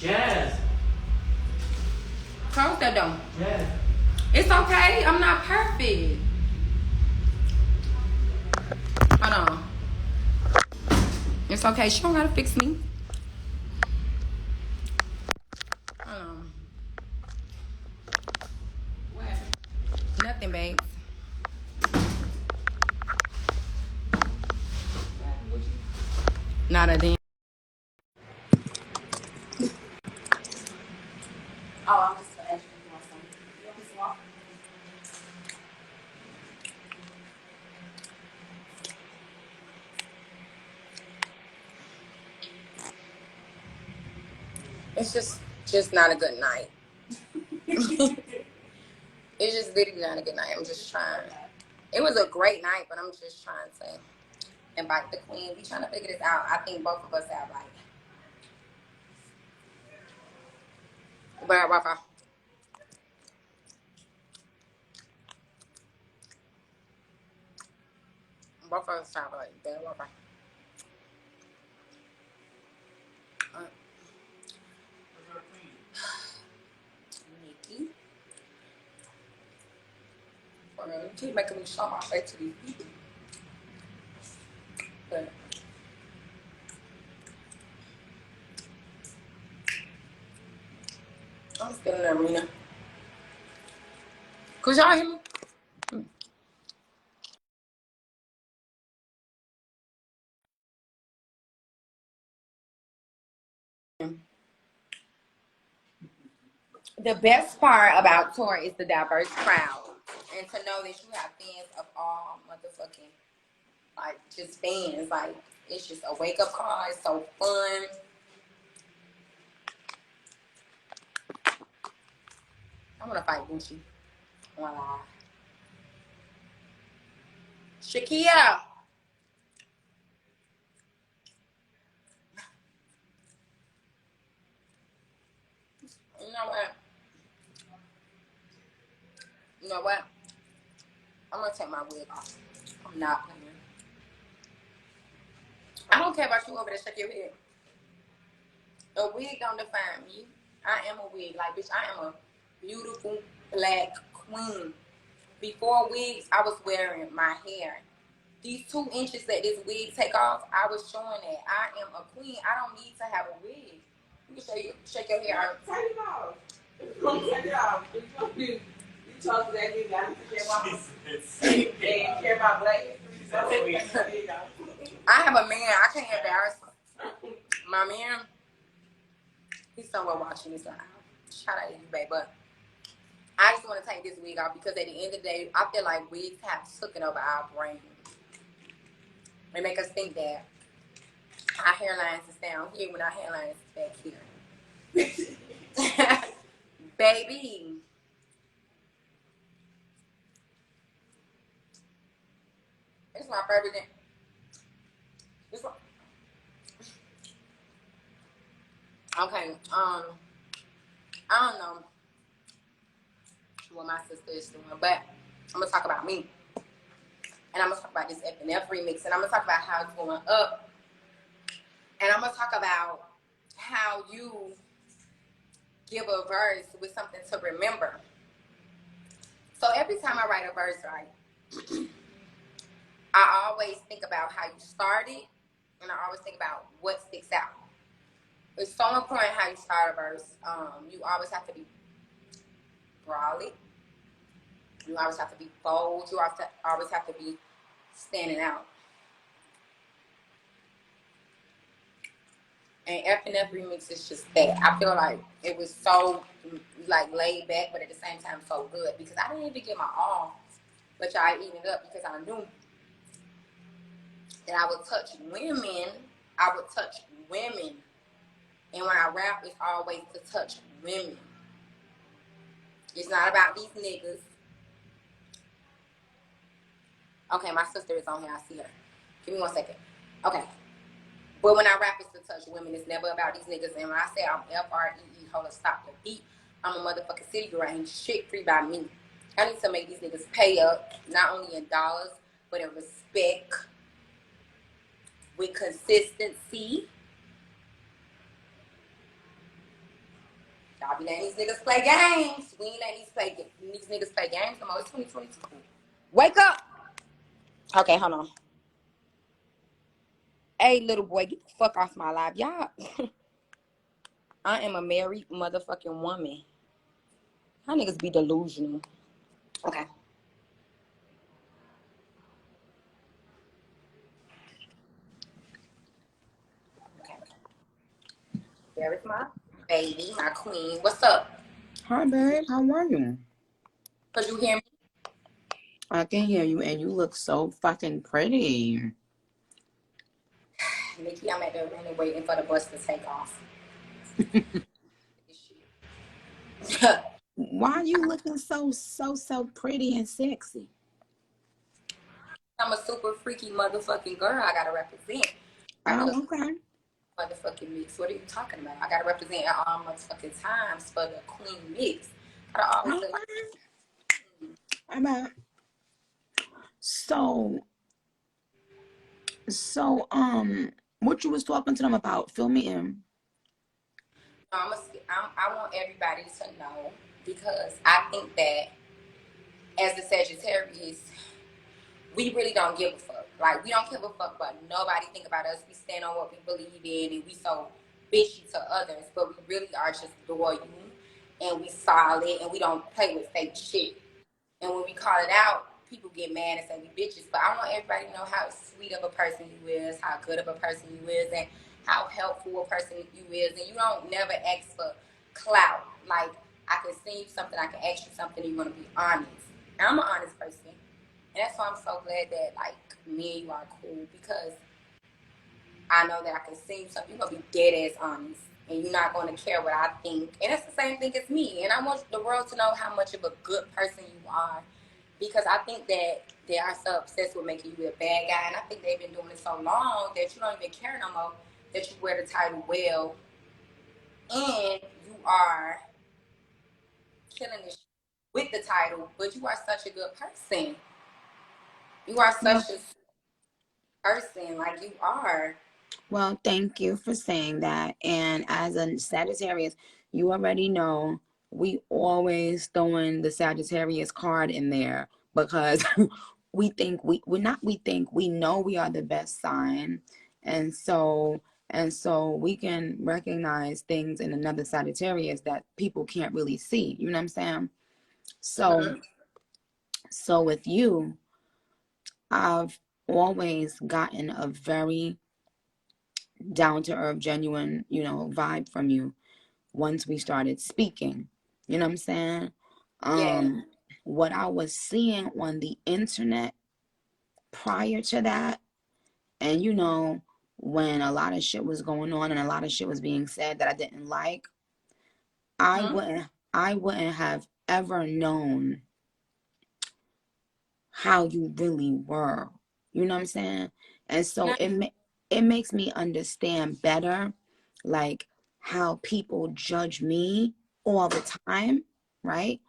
Jazz. Close that door. Jazz. It's okay. I'm not perfect. Hold on. It's okay. She don't gotta fix me. Hold on. What happened? Nothing, babe. What happened with you? Not a damn. Oh, I'm just gonna ask you to want some. You want some water? It's just not a good night. It's just literally not a good night. I'm just trying. It was a great night, but I'm just trying to invite the queen. We trying to figure this out. I think both of us have like bad Wi-Fi. Both of us have like bad Wi-Fi. Nicki. You keep making me show my face to these people. But I'm still in the arena. Could y'all hear me? The best part about tour is the diverse crowd. And to know that you have fans of all motherfucking, like, just fans. Like, it's just a wake-up call. It's so fun. I want to fight Gucci. Voila. Shakia. You know what? You know what? I'm going to take my wig off. I'm not playing. I don't care about you over there shake your head. A wig don't define me. I am a wig. Like, bitch, I am a beautiful black queen. Before wigs, I was wearing my hair. These 2 inches that this wig take off, I was showing that I am a queen. I don't need to have a wig. You can shake your hair out. Take it off. Take it off. You told me that you got to care about black. I have a man. I can't embarrass him. My man, he's somewhere watching this. Shout out to you, babe. But I just want to take this wig off because at the end of the day, I feel like wigs have taken over our brain. They make us think that our hairlines is down here when our hairline is back here. Baby. It's my favorite. It's my... Okay, I don't know what my sister is doing, but I'm gonna talk about me. And I'm gonna talk about this F&F remix, and I'm gonna talk about how it's going up. And I'm gonna talk about how you give a verse with something to remember. So every time I write a verse, right, I always think about how you started, and I always think about what sticks out. It's so important how you start a verse. You always have to be brawly. You always have to be bold. You always have to be standing out. And F&F remix is just that. I feel like it was so like laid back, but at the same time so good because I didn't even get my all, but y'all eating it up because I knew that I would touch women. I would touch women, and when I rap, it's always to touch women. It's not about these niggas. Okay, my sister is on here. I see her. Give me 1 second. Okay. But when I rap, it's to touch women. It's never about these niggas. And when I say I'm F-R-E-E, hold up, stop the beat, I'm a motherfucking city girl. Ain't shit free by me. I need to make these niggas pay up, not only in dollars, but in respect, with consistency. Y'all be letting these niggas play games. We ain't letting these niggas play games no more. It's 2022. Wake up. Okay, hold on. Hey, little boy, get the fuck off my live. Y'all, I am a married motherfucking woman. Y'all niggas be delusional. Okay. Okay. There is my baby, my queen. What's up? Hi, babe. How are you? Could you hear me? I can hear you, and you look so fucking pretty. Nicki, I'm at the arena waiting for the bus to take off. Why are you looking so pretty and sexy? I'm a super freaky motherfucking girl. I gotta represent. Oh, okay. Motherfucking mix. What are you talking about? I gotta represent at all motherfucking times for the queen mix. I always say, Okay. About so what you was talking to them about? Fill me in. I want everybody to know because I think that as the Sagittarius, we really don't give a fuck. Like, we don't give a fuck what nobody think about us. We stand on what we believe in, and we so bitchy to others, but we really are just loyal, and we solid, and we don't play with fake shit. And when we call it out, people get mad and say we bitches. But I want everybody to know how sweet of a person you is, how good of a person you is, and how helpful a person you is. And you don't never ask for clout. Like, I can send you something, I can ask you something, and you're gonna be honest. And I'm an honest person. And that's why I'm so glad that, like, me and you are cool, because I know that I can send you something, you're gonna be dead ass honest. And you're not gonna care what I think. And that's the same thing as me. And I want the world to know how much of a good person you are. Because I think that they are so obsessed with making you a bad guy. And I think they've been doing it so long that you don't even care no more that you wear the title well. And you are killing this with the title. But you are such a good person. You are such a person. Like, you are. Well, thank you for saying that. And as a Sagittarius, you already know we always throwing the Sagittarius card in there because we know we are the best sign. And so we can recognize things in another Sagittarius that people can't really see. You know what I'm saying? So so with you, I've always gotten a very down to earth, genuine, vibe from you once we started speaking. You know what I'm saying? Yeah. What I was seeing on the internet prior to that, and when a lot of shit was going on and a lot of shit was being said that I didn't like, I wouldn't have ever known how you really were. You know what I'm saying? And so it makes me understand better, like, how people judge me all the time, right?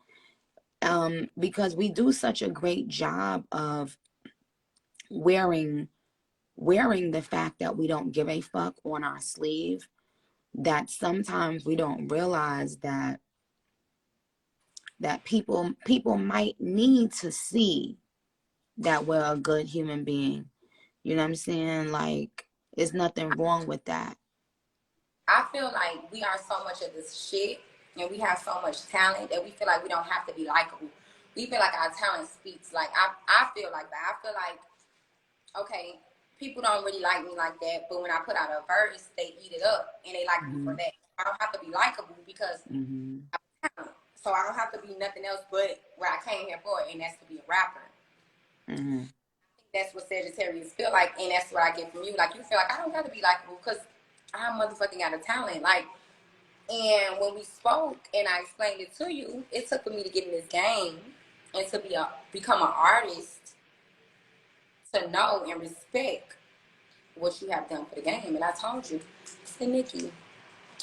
Because we do such a great job of wearing the fact that we don't give a fuck on our sleeve, that sometimes we don't realize that people might need to see that we're a good human being. You know what I'm saying? Like, there's nothing wrong with that. I feel like we are so much of this shit and we have so much talent that we feel like we don't have to be likable. We feel like our talent speaks. Like, I feel like that. I feel like, okay, people don't really like me like that, but when I put out a verse, they eat it up and they like me for that. I don't have to be likable because I have talent. So I don't have to be nothing else but what I came here for, and that's to be a rapper. That's what Sagittarius feel like, and that's what I get from you. Like, you feel like I don't got to be likable because I'm motherfucking got a talent. Like, and when we spoke and I explained it to you, it took for me to get in this game and to become an artist, to know and respect what you have done for the game. And I told you, say, Nicki,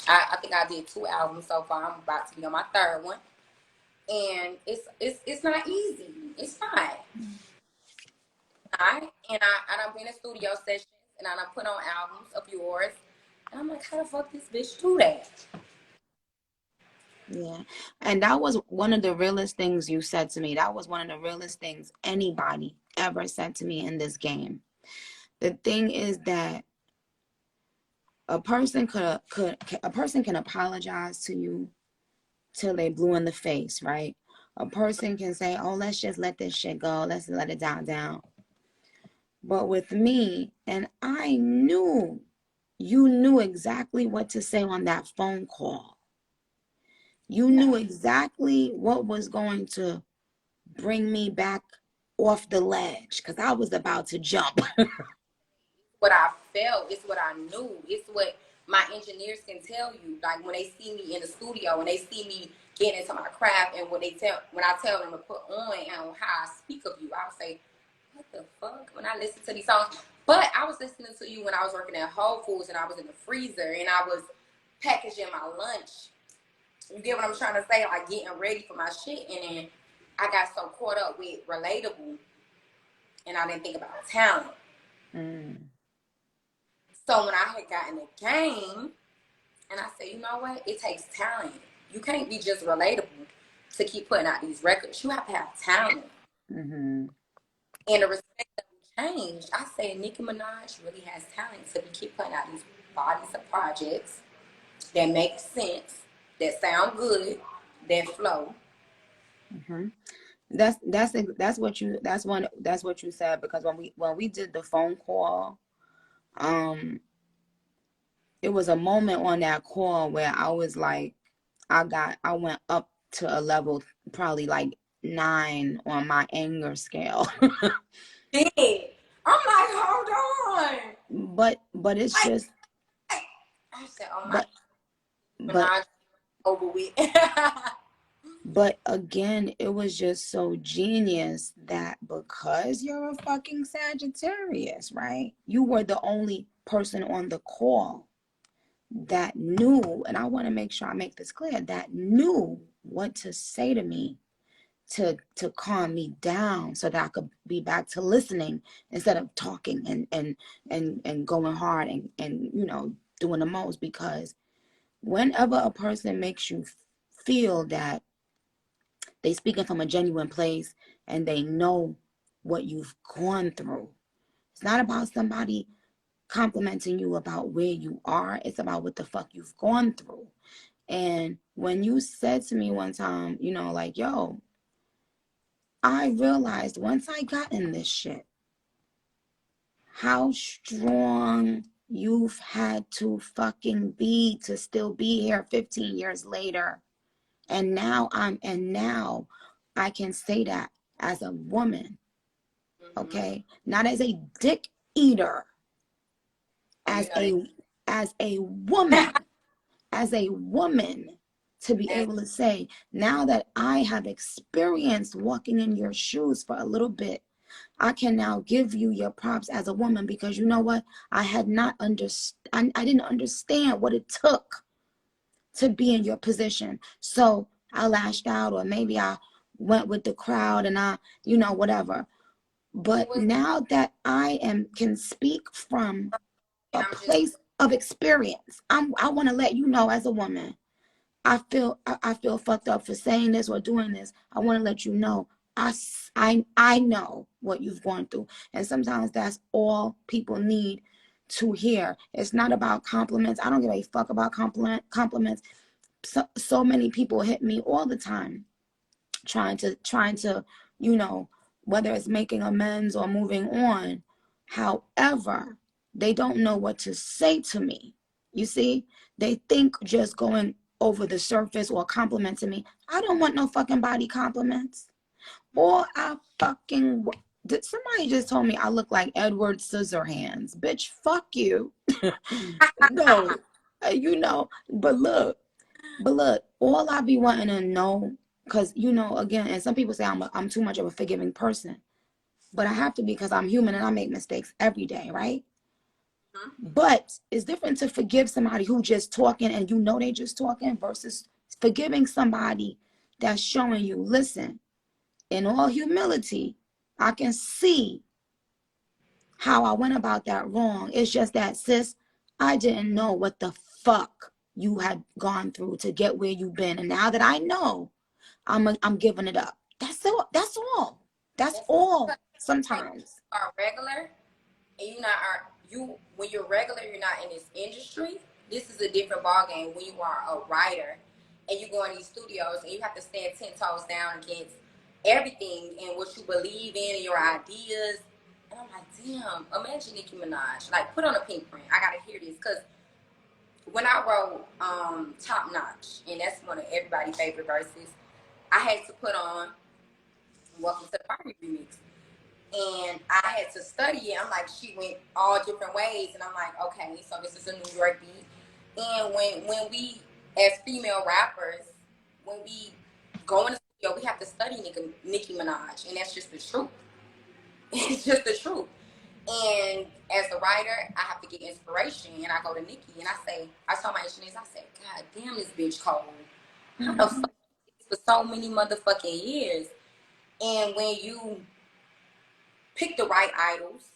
I think I did 2 albums so far. I'm about to be on my 3rd one, and it's not easy. It's not. And I've been in studio sessions and I put on albums of yours, and I'm like, how the fuck this bitch do that? Yeah. And that was one of the realest things you said to me. That was one of the realest things anybody ever said to me in this game. The thing is that a person a person can apologize to you till they blue in the face, right? A person can say, "Oh, let's just let this shit go. Let's let it die down." But with me, and I knew you knew exactly what to say on that phone call. You knew exactly what was going to bring me back off the ledge because I was about to jump. What I felt, it's what I knew, it's what my engineers can tell you. Like when they see me in the studio, when they see me getting into my craft, and when I tell them to put on and how I speak of you, I'll say, what the fuck? When I listen to these songs. But I was listening to you when I was working at Whole Foods and I was in the freezer and I was packaging my lunch. You get what I'm trying to say? Like getting ready for my shit. And then I got so caught up with relatable and I didn't think about talent. So when I had gotten the game, and I said, you know what? It takes talent. You can't be just relatable to keep putting out these records. You have to have talent. Mm-hmm. And the respect that we changed. I said Nicki Minaj really has talent to keep putting out these bodies of projects that make sense, that sound good, that flow. Mm-hmm. That's what you said, because when we did the phone call, it was a moment on that call where I was like, I went up to a level probably like 9 on my anger scale. Yeah. I'm like, hold on. But it's Like, just I said, oh my but but Minaj over with. But again, it was just so genius that because you're a fucking Sagittarius, right? You were the only person on the call that knew, and I want to make sure I make this clear, that knew what to say to me to calm me down so that I could be back to listening instead of talking and going hard and doing the most. Because whenever a person makes you feel that they speaking from a genuine place and they know what you've gone through. It's not about somebody complimenting you about where you are. It's about what the fuck you've gone through. And when you said to me one time, like, yo, I realized once I got in this shit, how strong you've had to fucking be to still be here 15 years later. And now I can say that as a woman, okay? Not as a dick eater, as a woman, to be able to say, now that I have experienced walking in your shoes for a little bit, I can now give you your props as a woman, because you know what? I didn't understand what it took to be in your position. So I lashed out, or maybe I went with the crowd and whatever. But now that I can speak from a place of experience, I want to let you know, as a woman, I feel fucked up for saying this or doing this. I want to let you know, I know what you've gone through. And sometimes that's all people need to hear. It's not about compliments. I don't give a fuck about compliments. So many people hit me all the time trying to whether it's making amends or moving on. However, they don't know what to say to me. You see, they think just going over the surface or complimenting me. I don't want no fucking body compliments. Or did somebody just told me I look like Edward Scissorhands. Bitch, fuck you. No, but look, all I be wanting to know, because, again, and some people say I'm too much of a forgiving person, but I have to be, because I'm human and I make mistakes every day, right? But it's different to forgive somebody who just talking and they just talking, versus forgiving somebody that's showing you, listen, in all humility, I can see how I went about that wrong. It's just that, sis, I didn't know what the fuck you had gone through to get where you've been. And now that I know, I'm giving it up. That's all. That's all. That's all. Sometimes. Are regular, and you when you're regular, you're not in this industry. This is a different ballgame when you are a writer and you go in these studios and you have to stand 10 toes down against everything and what you believe in and your ideas. And I'm like, damn, imagine Nicki Minaj. Like, put on a pink print. I gotta hear this. Because when I wrote Top Notch, and that's one of everybody's favorite verses, I had to put on Welcome to the Party remix. And I had to study it. I'm like, she went all different ways. And I'm like, okay, so this is a New York beat. And when we, as female rappers, when we go in the studio, we have to study Nicki Minaj. And that's just the truth. It's just the truth. And as a writer, I have to get inspiration. And I go to Nicki and I tell my engineers, I say, God damn, this bitch cold. How the fuck for so many motherfucking years? And when you pick the right idols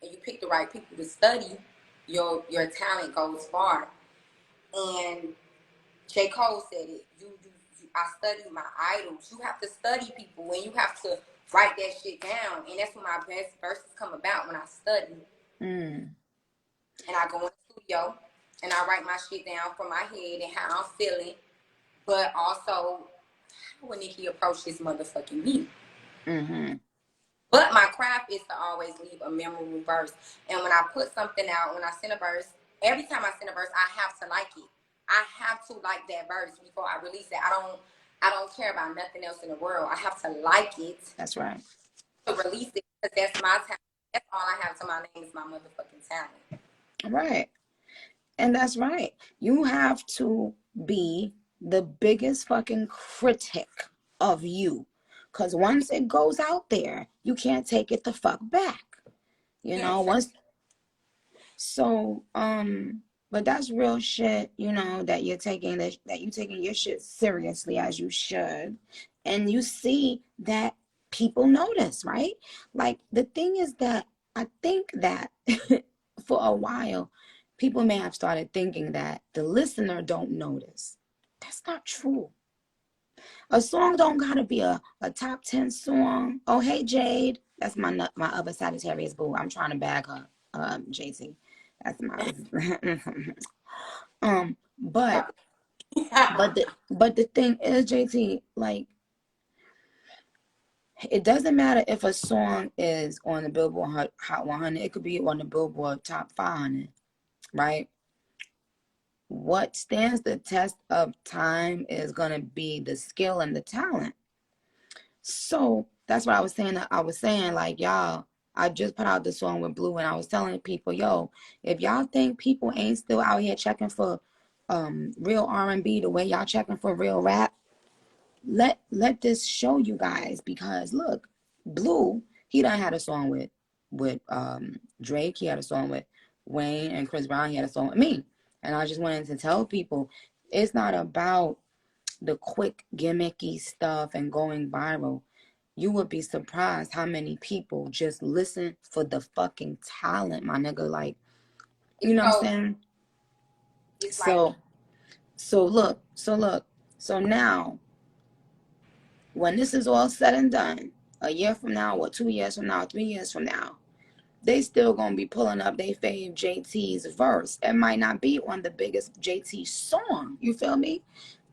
and you pick the right people to study, your talent goes far. And J. Cole said it. I study my idols. You have to study people and you have to write that shit down. And that's when my best verses come about, when I study. And I go in the studio and I write my shit down from my head and how I'm feeling. But also, how would Nicki approach this motherfucking beat? But my craft is to always leave a memorable verse. And when I put something out, when I send a verse, every time I send a verse, I have to like it. I have to like that verse before I release it. I don't care about nothing else in the world. I have to like it. That's right. To release it, because that's my talent. That's all I have to my name is my motherfucking talent. Right. And that's right. You have to be the biggest fucking critic of you. Because once it goes out there, you can't take it the fuck back. You know, once. So, but that's real shit, you know, that you're taking your shit seriously as you should. And you see that people notice, right? Like, the thing is that I think that for a while, people may have started thinking that the listener don't notice. That's not true. A song don't gotta be a top 10 song. Oh, hey, Jade. That's my other Sagittarius boo. I'm trying to bag her, JT. That's my but the thing is, JT, like, it doesn't matter if a song is on the Billboard Hot 100. It could be on the Billboard Top 500, right? What stands the test of time is going to be the skill and the talent. So that's what I was saying. I was saying, like, y'all, I just put out the song with Blue, and I was telling people, yo, if y'all think people ain't still out here checking for real R&B the way y'all checking for real rap, let this show you guys. Because look, Blue, he done had a song with Drake. He had a song with Wayne and Chris Brown. He had a song with me. And I just wanted to tell people, it's not about the quick gimmicky stuff and going viral. You would be surprised how many people just listen for the fucking talent, my nigga. Like, you know what I'm saying? So look. So now, when this is all said and done, a year from now, or 2 years from now, 3 years from now, they still gonna be pulling up they fave JT's verse. It might not be on the biggest JT song. You feel me?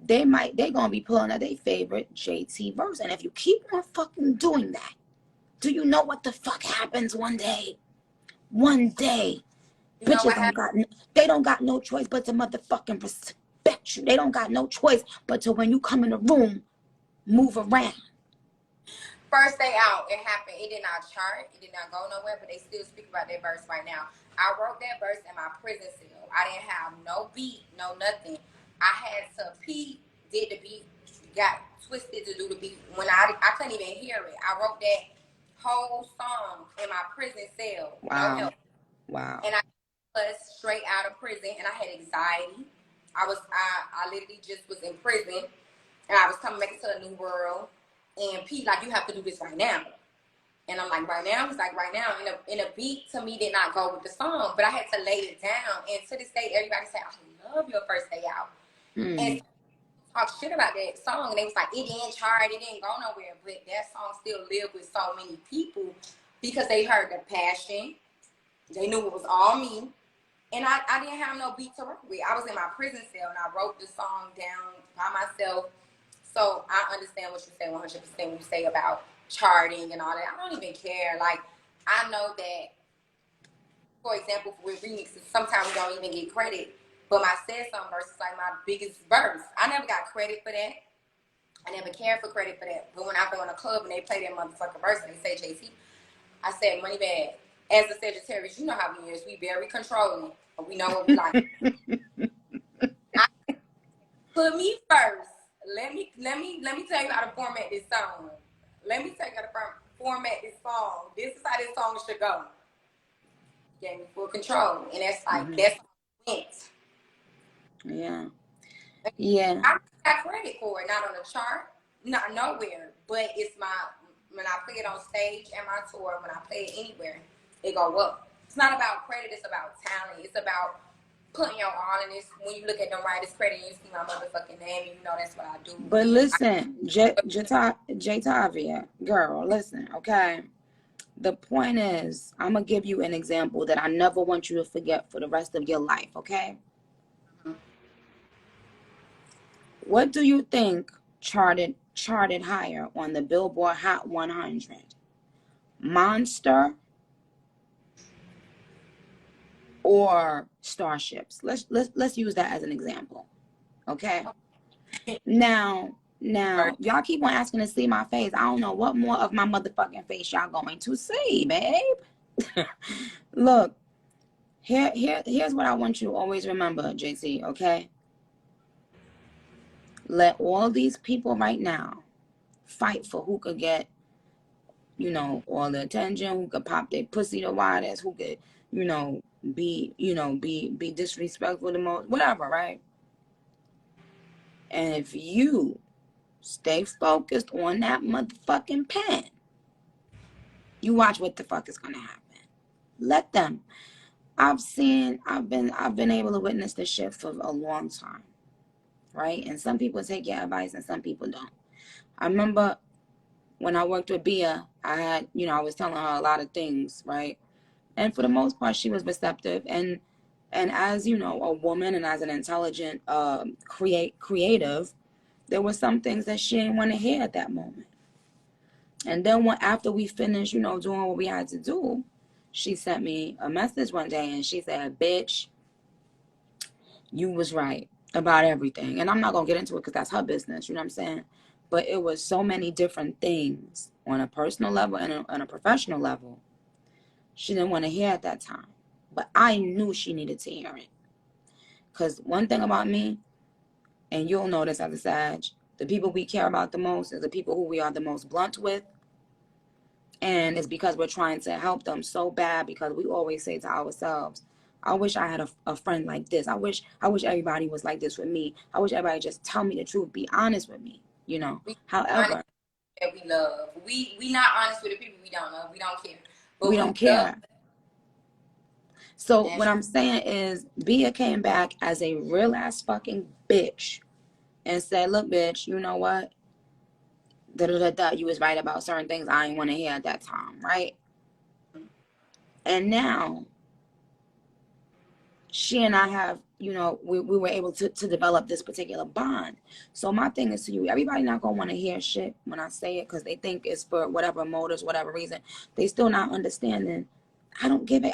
They gonna be pulling out their favorite JT verse. And if you keep on fucking doing that, do you know what the fuck happens one day? One day, you bitches don't got no choice but to motherfucking respect you. They don't got no choice but to, when you come in the room, move around. First day out, it happened. It did not chart. It did not go nowhere, but they still speak about that verse right now. I wrote that verse in my prison cell. I didn't have no beat, no nothing. I had to P did the beat, got twisted to do the beat. When I couldn't even hear it. I wrote that whole song in my prison cell. Wow. No help. Wow. And I was straight out of prison, and I had anxiety. I literally just was in prison, and I was coming back into a new world. And P, like, you have to do this right now. And I'm like, right now? He's like, right now. And a beat to me did not go with the song, but I had to lay it down. And to this day, everybody say, I love your first day out. And talk shit about that song. And they was like, it didn't chart, it didn't go nowhere. But that song still lived with so many people because they heard the passion. They knew it was all me. And I didn't have no beat to work with. I was in my prison cell and I wrote the song down by myself. So I understand what you say 100% when you say about charting and all that. I don't even care. Like, I know that, for example, with remixes, sometimes we don't even get credit. But my Said Something verse is like my biggest verse. I never got credit for that. I never cared for credit for that. But when I go in a club and they play that motherfucking verse and they say JT, I said, money bag. As a Sagittarius, you know how we is. We very controlling. We know what we like. Put me first. Let me tell you how to format this song. Let me tell you how to format this song. This is how this song should go. Gave me full control. And that's like, that's went. Yeah. Yeah. I got credit for it. Not on the chart. Not nowhere. But it's my, when I play it on stage and my tour, when I play it anywhere, it go up. It's not about credit. It's about talent. It's about putting your all in this. When you look at them writers' credit, you see my motherfucking name, you know that's what I do. But listen, Jatavia, girl, listen, okay? The point is, I'm going to give you an example that I never want you to forget for the rest of your life, okay? What do you think charted higher on the Billboard Hot 100? Monster or Starships? Let's use that as an example, okay? Now, y'all keep on asking to see my face. I don't know what more of my motherfucking face y'all going to see, babe. Look, here's what I want you to always remember, JC, okay? Let all these people right now fight for who could get, you know, all the attention, who could pop their pussy the widest, who could, be disrespectful the most, whatever, right? And if you stay focused on that motherfucking pen, you watch what the fuck is gonna happen. Let them. I've been able to witness this shit for a long time, right? And some people take your advice and some people don't. I remember when I worked with Bia, I had, I was telling her a lot of things, right? And for the most part, she was receptive. And as, a woman and as an intelligent creative, there were some things that she didn't want to hear at that moment. And then after we finished, doing what we had to do, she sent me a message one day and she said, bitch, you was right about everything. And I'm not going to get into it because that's her business, you know what I'm saying? But it was so many different things on a personal level and on a professional level she didn't want to hear at that time. But I knew she needed to hear it. Because one thing about me, and you'll notice as a Sag, the people we care about the most is the people who we are the most blunt with. And it's because we're trying to help them so bad, because we always say to ourselves, I wish I had a friend like this. I wish everybody was like this with me. I wish everybody just tell me the truth, be honest with me, However, that we love. We not honest with the people we don't love. We don't care. But we don't care. So what I'm saying is, Bia came back as a real ass fucking bitch and said, look, bitch, you know what? You was right about certain things I didn't want to hear at that time, right? And now she and I have, we were able to develop this particular bond. So my thing is to you, everybody not going to want to hear shit when I say it because they think it's for whatever motives, whatever reason. They still not understanding. I don't give it.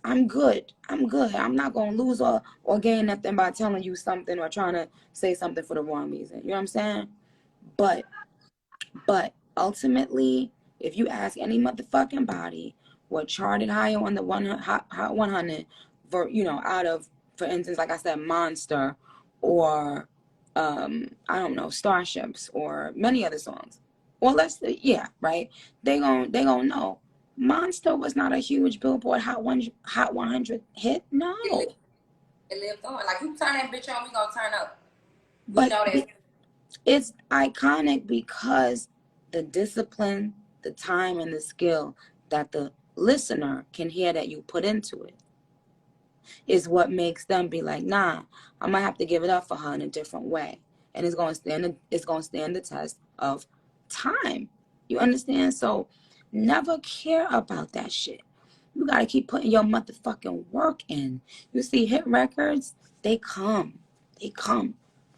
I'm good. I'm not going to lose or gain nothing by telling you something or trying to say something for the wrong reason. You know what I'm saying? But ultimately, if you ask any motherfucking body what charted higher on the Hot 100, out of, for instance, like I said, Monster or, I don't know, Starships or many other songs. Well, right? They gon' know. Monster was not a huge Billboard Hot 100 hit. No. It lived on. Like, you turn that bitch on, we gonna turn up. But it's iconic because the discipline, the time and the skill that the listener can hear that you put into it is what makes them be like, nah, I might have to give it up for her in a different way. And it's gonna stand the test of time. You understand? So never care about that shit. You gotta keep putting your motherfucking work in. You see hit records, they come. They come.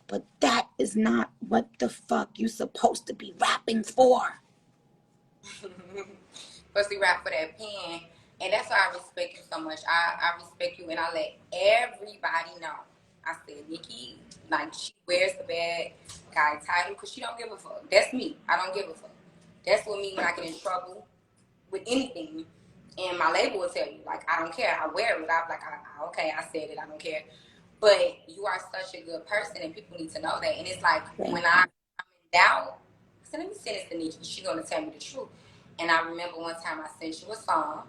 But that is not what the fuck you supposed to be rapping for. Firstly, rap for that pen. And that's why I respect you so much. I respect you, and I let everybody know. I said, Nicki, like, she wears the bad guy title because she don't give a fuck. That's me. I don't give a fuck. That's what me when I get in trouble with anything. And my label will tell you, like, I don't care. I wear it. I'm like, okay, I said it. I don't care. But you are such a good person, and people need to know that. And it's like, when I'm in doubt, I said, let me send this to Nicki. She's going to tell me the truth. And I remember one time I sent you a song,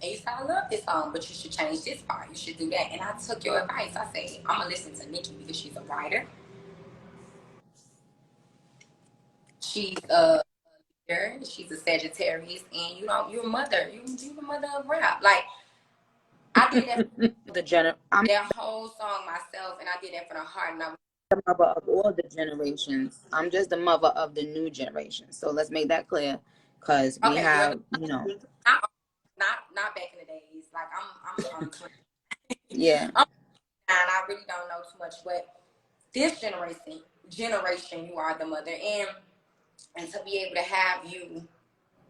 and you said, I love this song, but you should change this part. You should do that. And I took your advice. I said, I'm going to listen to Nicki because she's a writer. She's a leader. She's a Sagittarius. And you're a mother. You're the mother of rap. Like, I did that, I'm that whole song myself, and I did that from the heart. And I the mother of all the generations. I'm just the mother of the new generation. So let's make that clear, because we okay, well, have, not back in the days. Like, I'm yeah. and I really don't know too much, but this generation, you are the mother, and to be able to have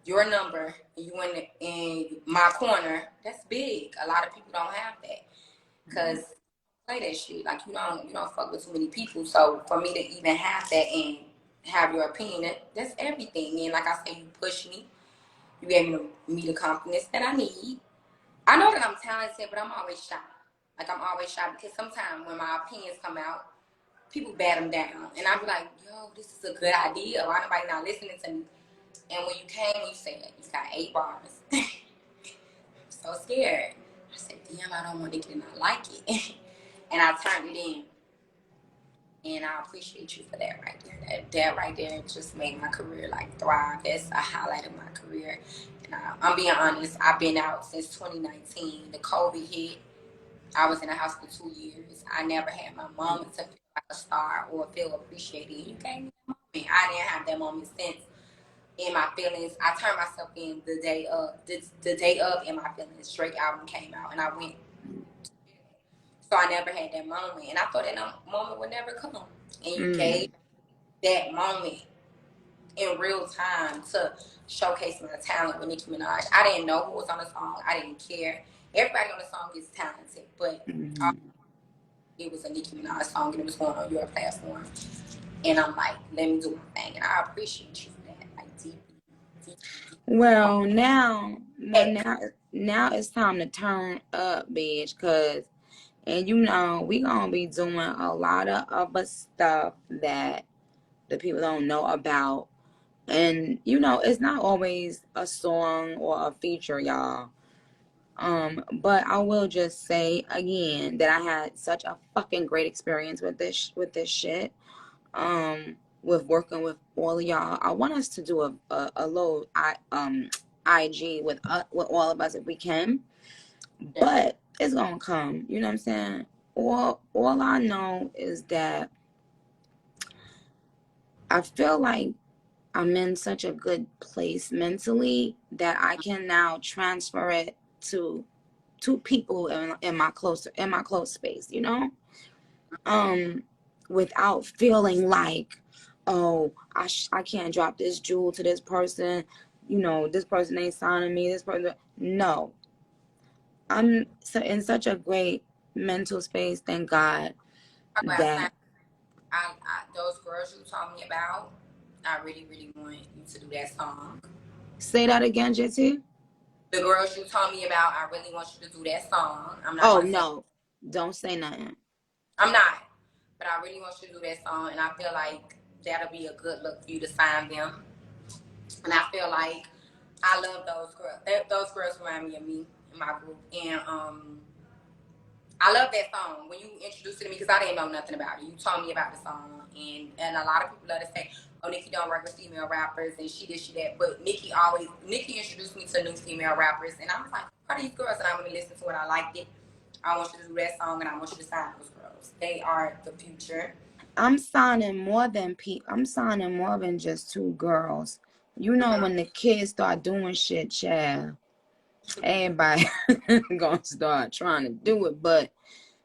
your number, you in my corner, that's big. A lot of people don't have that because play that shit. Like, you don't fuck with too many people. So for me to even have that and have your opinion, that's everything. And like I said, you push me. You gave me the confidence that I need. I know that I'm talented, but I'm always shy. Like, I'm always shy because sometimes when my opinions come out, people bat them down. And I be like, yo, this is a good idea. Why nobody not listening to me? And when you came, you said, you got 8 bars. I'm so scared. I said, damn, I don't want to get not like it. And I turned it in. And I appreciate you for that right there. That right there just made my career, like, thrive. That's a highlight of my career. And I'm being honest, I've been out since 2019. The COVID hit. I was in the house for 2 years. I never had my moment to feel like a star or feel appreciated. You gave me that moment. I didn't have that moment since. In my feelings, I turned myself in the day of In My Feelings. Drake album came out, and I went. So I never had that moment, and I thought that moment would never come. And you gave that moment in real time to showcase my talent with Nicki Minaj. I didn't know who was on the song. I didn't care. Everybody on the song is talented, but it was a Nicki Minaj song, and it was going on your platform. And I'm like, let me do my thing, and I appreciate you for that, like, deep. Well, now it's time to turn up, bitch, cause and we gonna be doing a lot of other stuff that the people don't know about. And it's not always a song or a feature, y'all. But I will just say again that I had such a fucking great experience with this shit. With working with all of y'all. I want us to do a little IG with all of us if we can. But it's gonna come. You know what I'm saying? All I know is that I feel like I'm in such a good place mentally that I can now transfer it to people in my close space, without feeling like, oh, I can't drop this jewel to this person, this person ain't signing me, this person. No, I'm in such a great mental space, thank God, that Those girls you told me about, I really, really want you to do that song. Say that again, JT. The girls you told me about, I really want you to do that song. I'm not. Oh no, don't say nothing. I'm not, but I really want you to do that song, and I feel like that'll be a good look for you to sign them. And I feel like I love those girls. Those girls remind me of me in my group, and I love that song when you introduced it to me because I didn't know nothing about it. You told me about the song, and a lot of people let us say, "Oh, Nicki don't work with female rappers," and she this, she that. But Nicki introduced me to new female rappers, and I was like, "What are these girls?" And I went and listened to it. I liked it. I want you to do that song, and I want you to sign those girls. They are the future. I'm signing more than I'm signing more than just 2 girls. You know, when the kids start doing shit, child, everybody gonna start trying to do it. But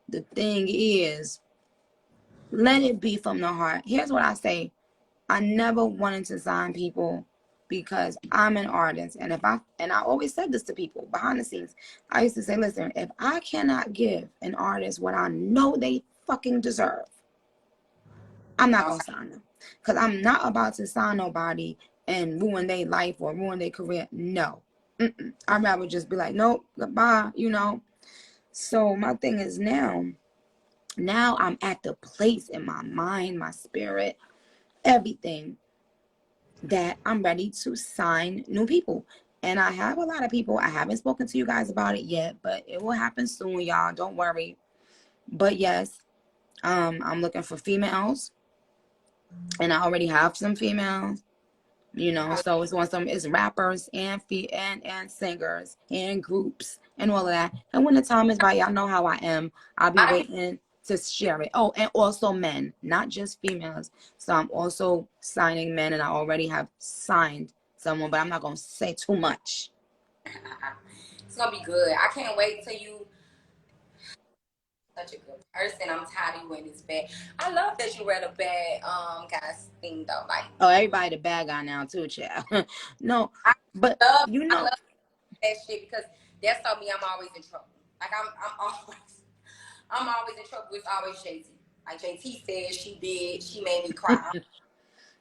the thing is, let it be from the heart. Here's what I say. I never wanted to sign people because I'm an artist. And I always said this to people behind the scenes. I used to say, listen, if I cannot give an artist what I know they fucking deserve, I'm not gonna sign them. Because I'm not about to sign nobody and ruin their life or ruin their career. No. I'd rather just be like, nope, goodbye, you know. So my thing is now I'm at the place in my mind, my spirit, everything, that I'm ready to sign new people. And I have a lot of people. I haven't spoken to you guys about it yet, but it will happen soon, y'all. Don't worry. But yes, I'm looking for females, and I already have some females. You know, so it's rappers and and singers and groups and all of that. And when the time is right, y'all know how I am. I'll be waiting to share it. Oh, and also men, not just females. So I'm also signing men, and I already have signed someone, but I'm not gonna say too much. It's gonna be good. I can't wait till you. Such a good person. I'm tired of you in this bad. I love that you read a bad guys thing though. Like, Oh, everybody the bad guy now too, child. No, but you I know, love that shit because that told me I'm always in trouble. Like I'm always in trouble. It's always JT. Like JT said, she made me cry.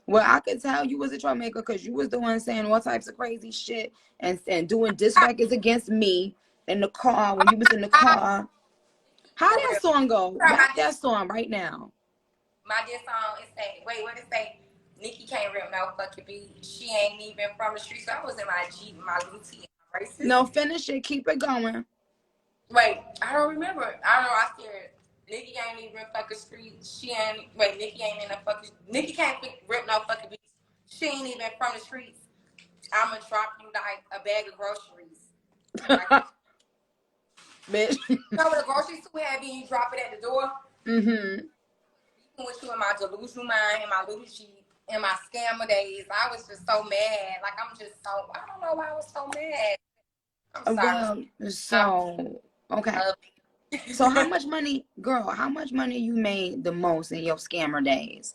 well, I could tell you was a troublemaker because you was the one saying all types of crazy shit and doing diss records against me in the car when you was in the car. How Over that there. song go? Rap that song right now. My diss song is say, wait, what it say? Nicki can't rip no fucking beat. She ain't even from the streets. So I was in my Jeep, my Lucy, and my braces. No, finish it. Keep it going. Wait, I don't remember. I don't know. I scared. Nicki ain't even fucking street. She ain't. Wait, Nicki ain't in the fucking. Nicki can't rip no fucking beats. She ain't even from the streets. I'ma drop you like a bag of groceries. Like, Bitch. you know what a grocery store had been? You drop it at the door. Mm-hmm. Even with you in my delusional mind, in my little Jeep, in my scammer days, I was just so mad. Like I'm just so. I don't know why I was so mad. I'm sorry. Well, so okay. So how much money, girl? How much money you made the most in your scammer days?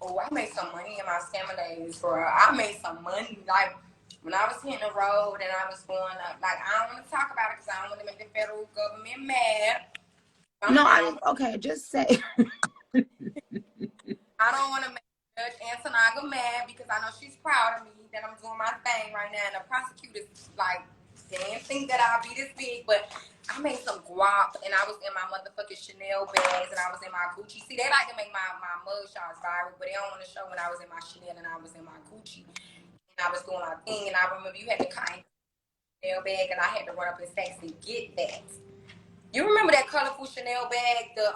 Oh, I made some money in my scammer days, bro. I made some money. Like, when I was hitting the road and I was going up, like, I don't want to talk about it because I don't want to make the federal government mad. No, I didn't. Okay, just say. I don't want to make Judge Antonaga mad because I know she's proud of me that I'm doing my thing right now. And the prosecutors, like, they didn't think that I'd be this big, but I made some guap and I was in my motherfucking Chanel bags and I was in my Gucci. See, they like to make my mug shots viral, but they don't want to show when I was in my Chanel and I was in my Gucci and I was doing my thing. And I remember you had to kind Chanel bag and I had to run up in Saks to get that. You remember that colorful Chanel bag, the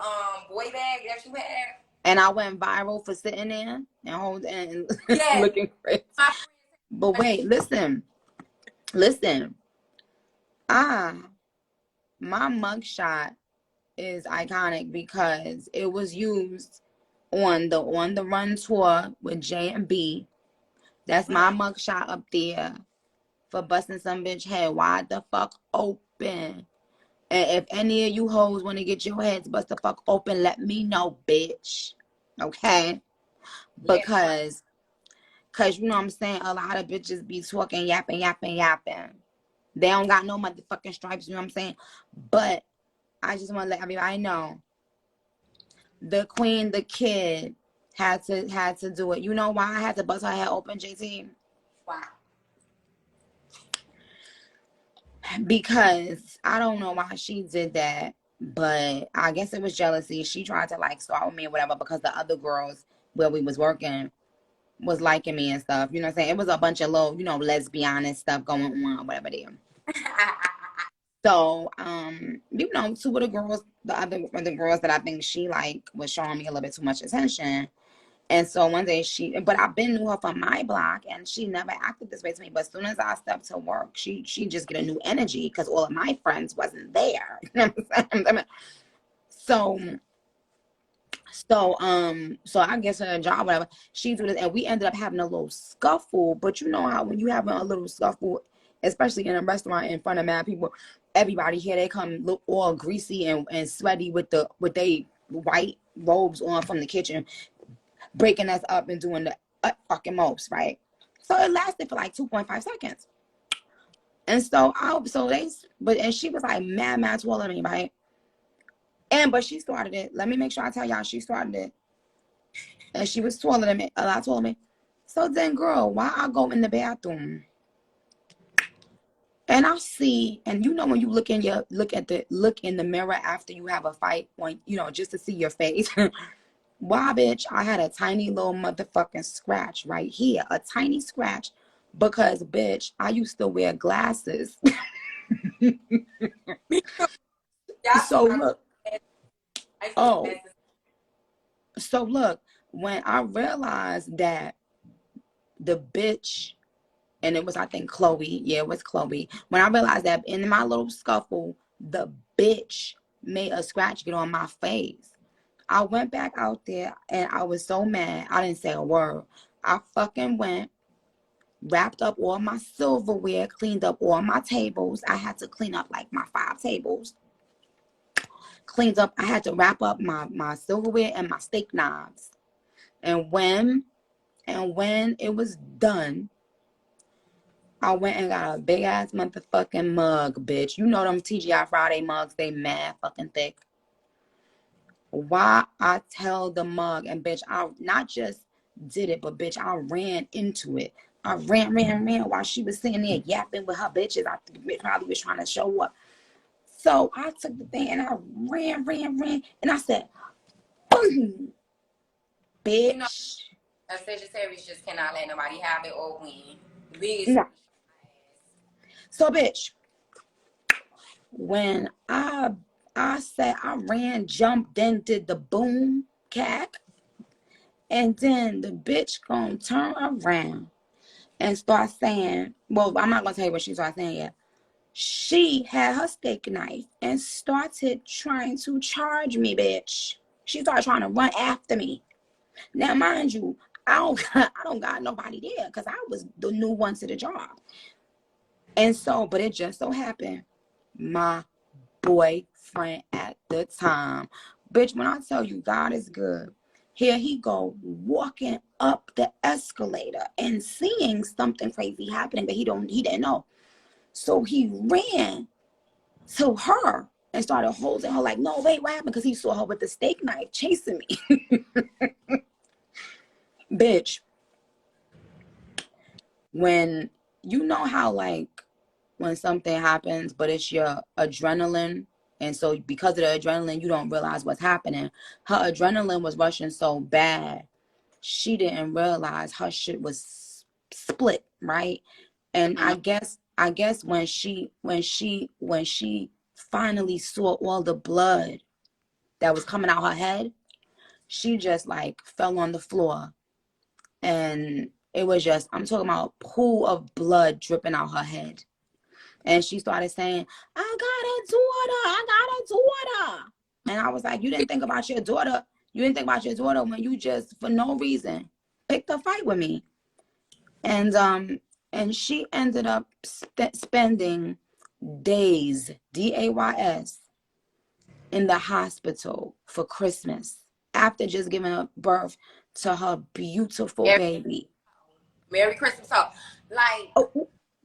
boy bag that you had? And I went viral for sitting there and Yes. looking crazy. But wait, listen. My mugshot is iconic because it was used on the Run tour with J and B. That's my mugshot up there for busting some bitch head wide the fuck open. And if any of you hoes want to get your heads bust the fuck open, let me know, bitch. Okay? Because you know what I'm saying? A lot of bitches be talking, yapping. They don't got no motherfucking stripes, you know what I'm saying? But I just want to let everybody know the queen, the kid, had to do it. You know why I had to bust her head open, JT? Why? Because I don't know why she did that, but I guess it was jealousy. She tried to like start with me or whatever because the other girls where we was working was liking me and stuff. You know what I'm saying? It was a bunch of little, lesbian and stuff going on, whatever they are. So, you know, two of the girls, the girls that I think she like was showing me a little bit too much attention. And so one day but I've been knew her from my block, and she never acted this way to me. But as soon as I stepped to work, she just get a new energy because all of my friends wasn't there. You know what I'm saying? So I guess her a job, whatever. She do this, and we ended up having a little scuffle. But you know how when you having a little scuffle, especially in a restaurant in front of mad people, everybody here they come look all greasy and sweaty with they white robes on from the kitchen, breaking us up and doing the fucking most, right? So it lasted for like 2.5 seconds. And so and she was like mad taller than me, right? But she started it. Let me make sure I tell y'all she started it. And she was taller than me, a lot taller than me. So then, girl, why I go in the bathroom and I see, and you know when you look in the mirror after you have a fight, when you know just to see your face. Why, bitch, I had a tiny little motherfucking scratch right here, a tiny scratch, because bitch, I used to wear glasses. So look, so look, when I realized that the bitch, and it was, I think, Chloe. Yeah, it was Chloe. When I realized that in my little scuffle, the bitch made a scratch get on my face. I went back out there and I was so mad. I didn't say a word. I fucking went, wrapped up all my silverware, cleaned up all my tables. I had to clean up like my 5 tables. Cleaned up, I had to wrap up my silverware and my steak knives. And when it was done, I went and got a big ass motherfucking mug, bitch. You know them TGI Friday mugs, they mad fucking thick. Why I tell the mug, and bitch, I not just did it, but bitch, I ran into it. I ran while she was sitting there yapping with her bitches. I probably was trying to show up. So I took the thing and I ran, and I said, boom, bitch. You know, a Sagittarius just cannot let nobody have it or win. No. So bitch, when I said I ran, jumped, then did the boom cack, and then the bitch gonna turn around and start saying, well, I'm not gonna tell you what she started saying yet. She had her steak knife and started trying to charge me, bitch. She started trying to run after me. Now, mind you, I don't got nobody there because I was the new one to the job. And so, but it just so happened, my boyfriend at the time, bitch, when I tell you God is good, here he go walking up the escalator and seeing something crazy happening that he didn't know. So he ran to her and started holding her like, no, wait, what happened? Because he saw her with the steak knife chasing me. Bitch, when you know how like when something happens, but it's your adrenaline, and so because of the adrenaline, you don't realize what's happening. Her adrenaline was rushing so bad, she didn't realize her shit was split, right? And I guess when she finally saw all the blood that was coming out her head, she just like fell on the floor, and it was just, I'm talking about a pool of blood dripping out her head. And she started saying, I got a daughter. And I was like, you didn't think about your daughter. You didn't think about your daughter when you just, for no reason, picked a fight with me. And she ended up spending days, DAYS, in the hospital for Christmas after just giving birth to her beautiful baby. Merry Christmas. So, like,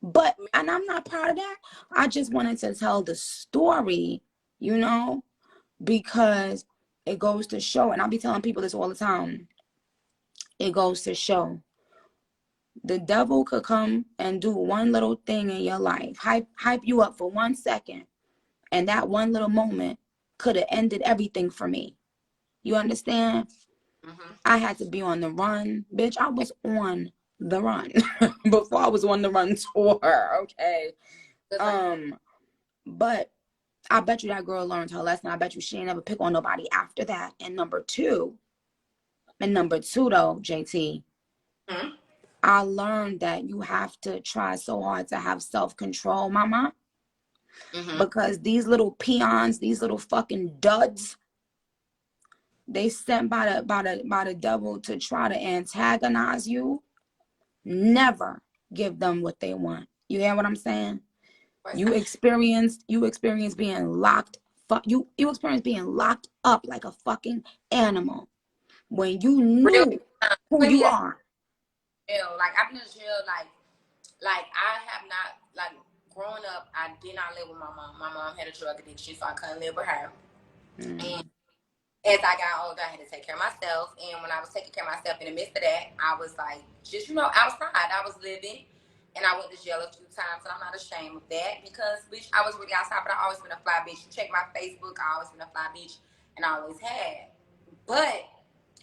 but, and I'm not proud of that. I just wanted to tell the story, you know, because it goes to show, and I'll be telling people this all the time, it goes to show the devil could come and do one little thing in your life, hype you up for 1 second, and that one little moment could have ended everything for me. You understand? Mm-hmm. I had to be on the run. Bitch, I was on the run before I was on the run tour, okay? But I bet you that girl learned her lesson. I bet you she ain't never pick on nobody after that. And number two though, JT, Hmm? I learned that you have to try so hard to have self-control, mama. Mm-hmm. Because these little peons, these little fucking duds, they sent by the devil to try to antagonize you. Never give them what they want. You hear what I'm saying? You experience being locked. You experience being locked up like a fucking animal when you Real knew who plenty you of are. jail. Like I've been in jail. Like I have not like growing up. I did not live with my mom. My mom had a drug addiction, so I couldn't live with her. And Mm. as I got older, I had to take care of myself. And when I was taking care of myself, in the midst of that, I was like, just outside. I was living, and I went to jail a few times, and I'm not ashamed of that because, bitch, I was really outside. But I always been a fly bitch. You check my Facebook, I always been a fly bitch, and I always had. But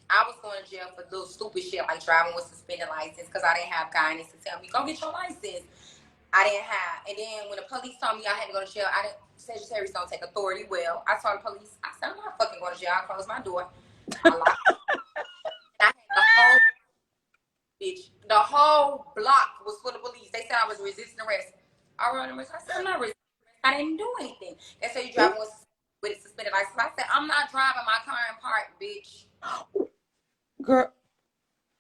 I was going to jail for little stupid shit like driving with suspended license because I didn't have guidance to tell me, go get your license. I didn't have. And then when the police told me I had to go to jail, I didn't. Sagittarius don't take authority well. I told the police, I said, I'm not fucking going to jail. I closed my door. I locked it. And I had the whole bitch. The whole block was full of police. They said I was resisting arrest. I wrote them. I said, I'm not resisting arrest. I didn't do anything. They said you driving with a suspended license. I said, I'm not driving my car in park, bitch. Girl,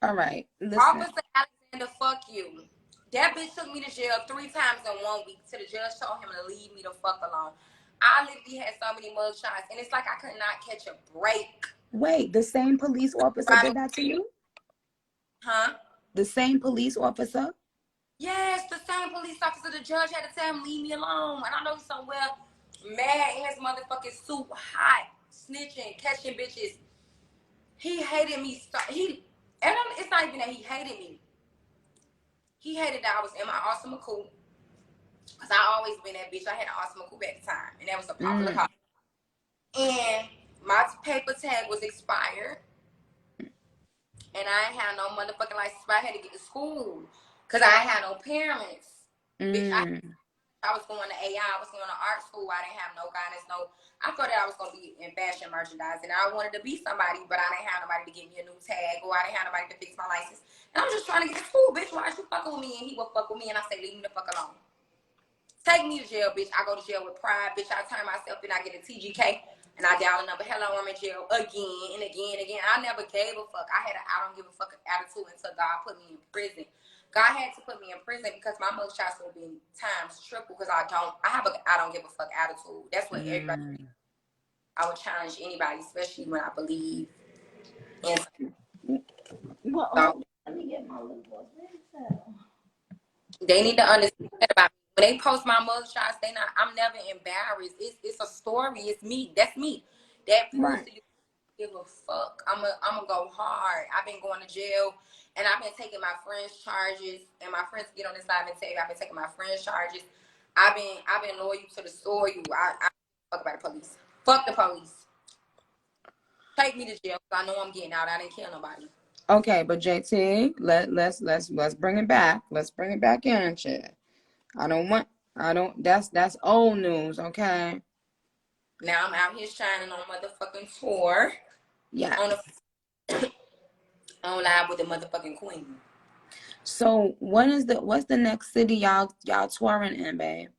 all right, listen. Officer Alexander, fuck you. That bitch took me to jail 3 times in 1 week. To the judge told him to leave me the fuck alone. I literally had so many mug shots, and it's like I could not catch a break. Wait, the same police officer did that to you? Huh? The same police officer? Yes, the same police officer. The judge had to tell him leave me alone, and I know he's so well mad in his motherfucking suit, hot, snitching, catching bitches. He hated me. It's not even that he hated me. He hated that I was in my awesome coupe. Because I always been that bitch. I had an awesome coupe at the time. And that was a popular car. And my paper tag was expired. And I ain't had no motherfucking license. But I had to get to school. Because I ain't had no parents. Bitch, I was going to AI. I was going to art school. I didn't have no guidance. I thought that I was going to be in fashion merchandising. I wanted to be somebody. But I didn't have nobody to give me a new tag. Or I didn't have nobody to fix my license. And I'm just trying to get to school, bitch. Why is you fucking with me? And he would fuck with me. And I say, leave me the fuck alone. Take me to jail, bitch. I go to jail with pride, bitch. I turn myself in, I get a TGK, and I dial a number. Hello, I'm in jail again and again and again. I never gave a fuck. I don't give a fuck attitude until God put me in prison. God had to put me in prison because my mug shots would have been times triple because I don't give a fuck attitude. That's what everybody, I would challenge anybody, especially when I believe in something. Well, So, let me get my little boy. they need to understand about me. When they post my mug shots, I'm never embarrassed. It's a story. It's me. That's me. That proves Right. to you give a fuck. I'm gonna go hard. I've been going to jail and I've been taking my friends' charges. And my friends get on this live and tell you I've been taking my friends' charges. I've been loyal to the story. I fuck about the police. Fuck the police. Take me to jail because I know I'm getting out. I didn't kill nobody. Okay, but JT, let's bring it back. Let's bring it back in, shit. That's old news, okay? Now I'm out here shining on motherfucking tour. Yeah. On live with the motherfucking queen. So what's the next city y'all touring in, babe?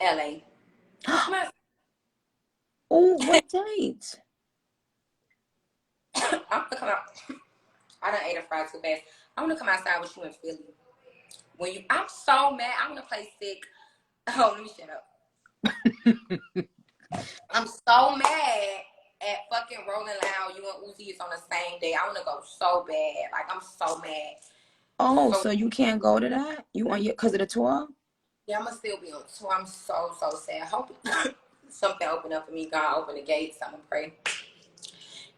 LA. Oh, what date? I'm gonna come out. I done ate a fry too fast. I'm gonna come outside with you in Philly. I'm so mad. I'm gonna play sick. Oh, let me shut up. I'm so mad at fucking Rolling Loud. You and Uzi is on the same day. I wanna go so bad. Like I'm so mad. Oh, So so you can't go to that? You on your because of the tour? yeah, I'm gonna still be on tour. I'm so sad. I hope something open up for me. God open the gates. I'm gonna pray.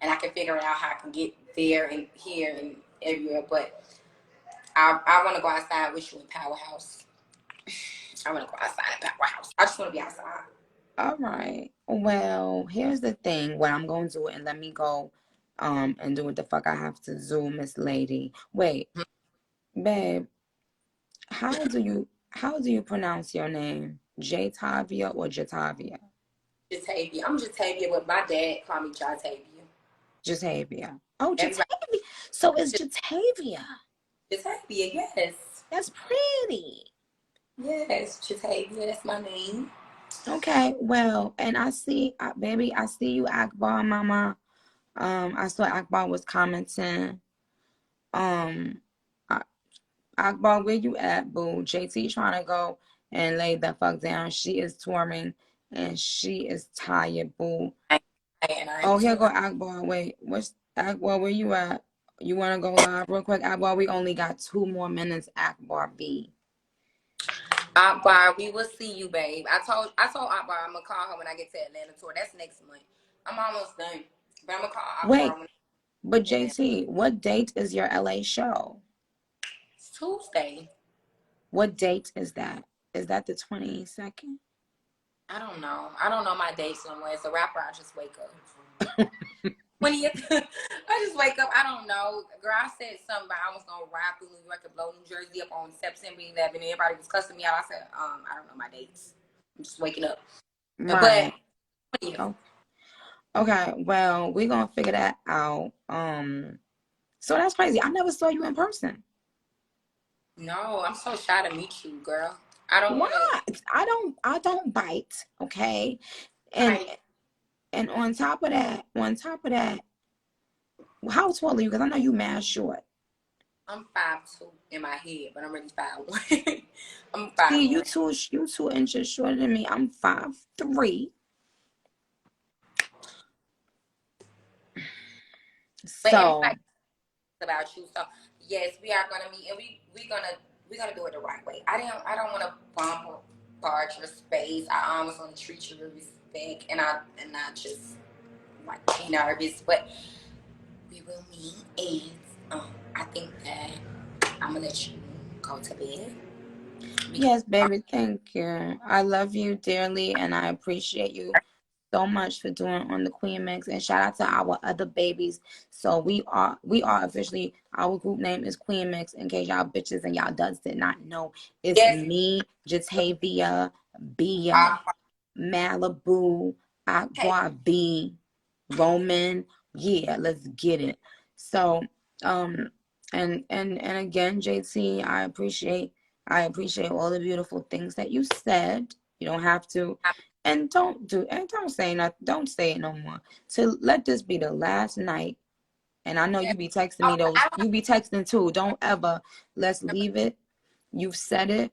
And I can figure out how I can get there and here and everywhere. But I want to go outside with you in Powerhouse. I want to go outside in Powerhouse. I just want to be outside. All right. Well, here's the thing. What I'm going to do, and let me go and do what the fuck I have to do, Miss Lady. Wait, babe, how do you pronounce your name? Jatavia or Jatavia? Jatavia. I'm Jatavia, but my dad called me Jatavia. Jatavia. Oh, Everybody, Jatavia. So it's Jatavia. Jatavia, yes. That's pretty. Yes, Jatavia, that's my name. Okay, well, and I see, baby, I see you, Akbar, mama. I saw Akbar was commenting. Um, Akbar, where you at, boo? JT trying to go and lay the fuck down. She is touring and she is tired, boo. Oh, here go Akbar. Wait, what's Akbar? Where you at? You want to go live real quick, Akbar? We only got 2 more minutes, Akbar B. Akbar, we will see you, babe. I told Akbar I'm gonna call her when I get to Atlanta tour. That's next month. I'm almost done, but I'm gonna call Akbar. Wait, but JT, what date is your LA show? It's Tuesday. What date is that? Is that the 22nd? I don't know. I don't know my dates somewhere. As a rapper, I just wake up. 20th. I just wake up. I don't know. Girl, I said something about I was gonna ride through New York and blow New Jersey up on September 11th. And everybody was cussing me out. I said, I don't know my dates. I'm just waking up. Right. But yeah. Okay, well, we're gonna figure that out. So that's crazy. I never saw you in person. No, I'm so shy to meet you, girl. I don't Why? wanna... I don't bite, okay? And on top of that, how tall are you? Because I know you mad short. I'm 5'2" in my head, but I'm really 5'1". I'm 5'1". See, you 2 inches shorter than me. I'm 5'3". But So everybody about you. So yes, we are gonna meet, and we're gonna do it the right way. I don't want to bombard your space. I almost want to treat you with respect, and not just like be nervous. But we will meet, and I think that I'm gonna let you go to bed. yes, baby, thank you. I love you dearly, and I appreciate you so much for doing on the Queen Mix, and shout out to our other babies. So we are officially, our group name is Queen Mix, in case y'all bitches and y'all duds did not know. It's me, Jatavia, Bia, Malibu, Akbar B, Roman. Yeah, let's get it. So and again, JT, I appreciate all the beautiful things that you said. You don't have to. And don't say nothing. Don't say it no more. So let this be the last night. And I know you be texting me those. You be texting too. Don't ever. Let's leave it. You've said it.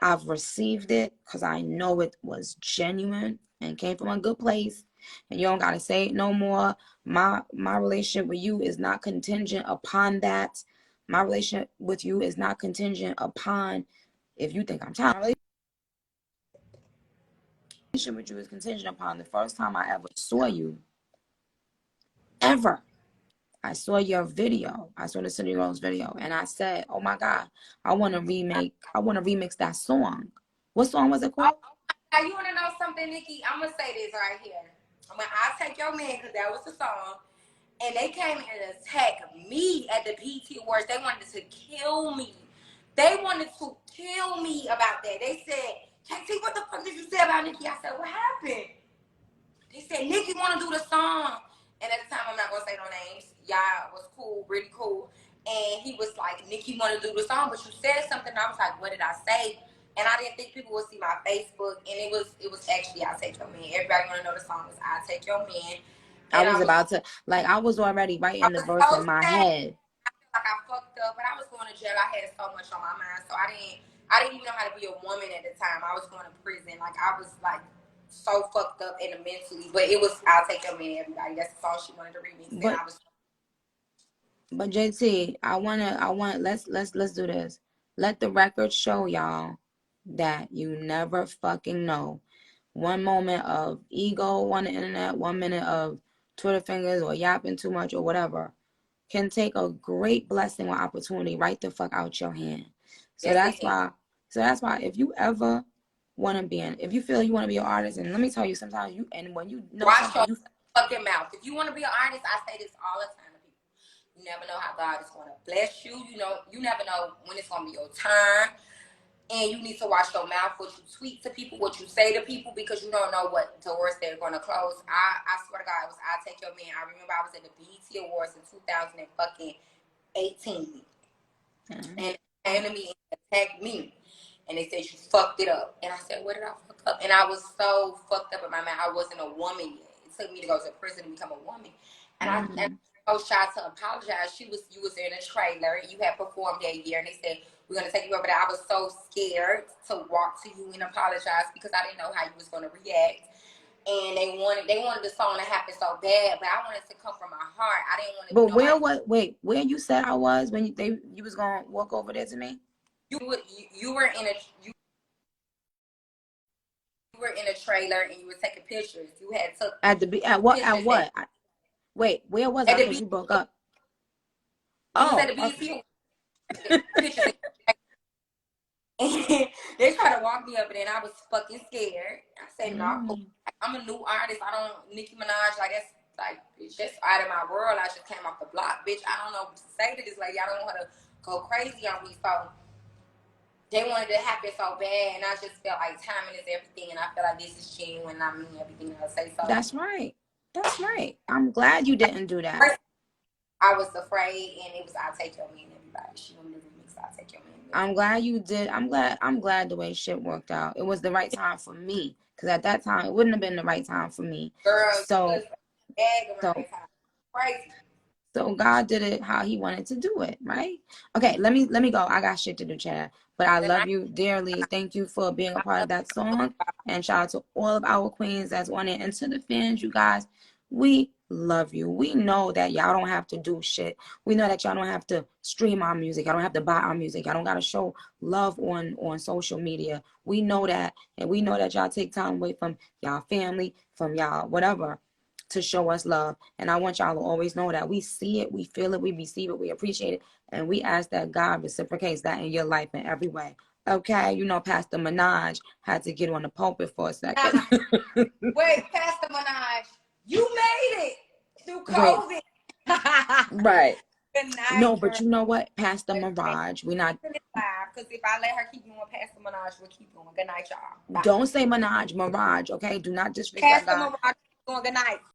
I've received it because I know it was genuine and came from a good place. And you don't gotta say it no more. My relationship with you is not contingent upon that. My relationship with you is not contingent upon if you think I'm talented. With you is contingent upon the first time I ever saw you. Ever. I saw your video. I saw the City Girls video, and I said, "Oh my God, I want to remix that song." What song was it called? Now you want to know something, Nicki? I'm gonna say this right here. When I Take Your Man, because that was the song, and they came and attacked me at the PT Awards. They wanted to kill me. They wanted to kill me about that. They said, KT, what the fuck did you say about Nicki? I said, what happened? They said, Nicki want to do the song. And at the time, I'm not going to say no names. Y'all was cool, really cool. And he was like, Nicki want to do the song, but you said something. I was like, what did I say? And I didn't think people would see my Facebook. And it was actually I Take Your Man. Everybody want to know the song was I Take Your Man. And I was about to, like, I was already writing the verse in my head. I feel like I fucked up, but I was going to jail. I had so much on my mind. So I didn't even know how to be a woman at the time. I was going to prison. Like, I was like, so fucked up and mentally, but it was I'll Take Your Man, everybody. That's the song she wanted to remix. But JT, let's do this. Let the record show y'all that you never fucking know. One moment of ego on the internet, 1 minute of Twitter fingers or yapping too much or whatever can take a great blessing or opportunity right the fuck out your hand. So that's why if you ever want to if you feel you want to be an artist, and let me tell you, sometimes when you know watch your fucking mouth. If you want to be an artist, I say this all the time to people. You never know how God is going to bless you. You never know when it's going to be your turn. And you need to watch your mouth, what you tweet to people, what you say to people, because you don't know what doors they're going to close. I swear to God, it was I Take Your Man. I remember I was at the BET Awards in 2018. Mm-hmm. And they came to me and attacked me. And they said, you fucked it up. And I said, what did I fuck up? And I was so fucked up in my mind. I wasn't a woman yet. It took me to go to prison to become a woman. And I was shy to apologize. You was in a trailer. You had performed that year. And they said, we're going to take you over there. I was so scared to walk to you and apologize because I didn't know how you was going to react. And they wanted the song to happen so bad, but I wanted to come from my heart. I didn't want to. But where you said I was when you was gonna walk over there to me? You were in a trailer and you were taking pictures. You had took Wait, where was I? Because you broke up. You was at the BET pictures. And they tried to walk me up, and then I was fucking scared. I said, no, I'm a new artist. I don't, Nicki Minaj, like, that's, like, it's just out of my world. I just came off the block, bitch. I don't know what to say to this lady. I don't know how to go crazy on me. So they wanted it to happen so bad, and I just felt like timing is everything, and I feel like this is genuine, and I mean everything I say. So that's right. That's right. I'm glad you didn't do that. First, I was afraid, and it was I Take Your Man, everybody. She wanted to remix I Take Your Man. I'm glad you did. I'm glad the way shit worked out. It was the right time for me. Because at that time, it wouldn't have been the right time for me. Girl, so crazy. So God did it how he wanted to do it, right? Okay, let me go. I got shit to do, Chad. But I love you dearly. Thank you for being a part of that song. And shout out to all of our queens that's on it. And to the fans, you guys, we love you. We know that y'all don't have to do shit. We know that y'all don't have to stream our music. Y'all don't have to buy our music. Y'all don't got to show love on social media. We know that. And we know that y'all take time away from y'all family, from y'all whatever, to show us love. And I want y'all to always know that we see it, we feel it, we receive it, we appreciate it, and we ask that God reciprocates that in your life in every way. Okay, you know Pastor Minaj had to get on the pulpit for a second. Wait, Pastor Minaj, you made it through COVID. Right. Good night, no, girl. But you know what, Pastor Minaj, we're not. Because if I let her keep going, Pastor Minaj will keep going. Good night, y'all. Bye. Don't say Minaj, Mirage, okay? Do not disrespect Pastor God. Mirage, going good night.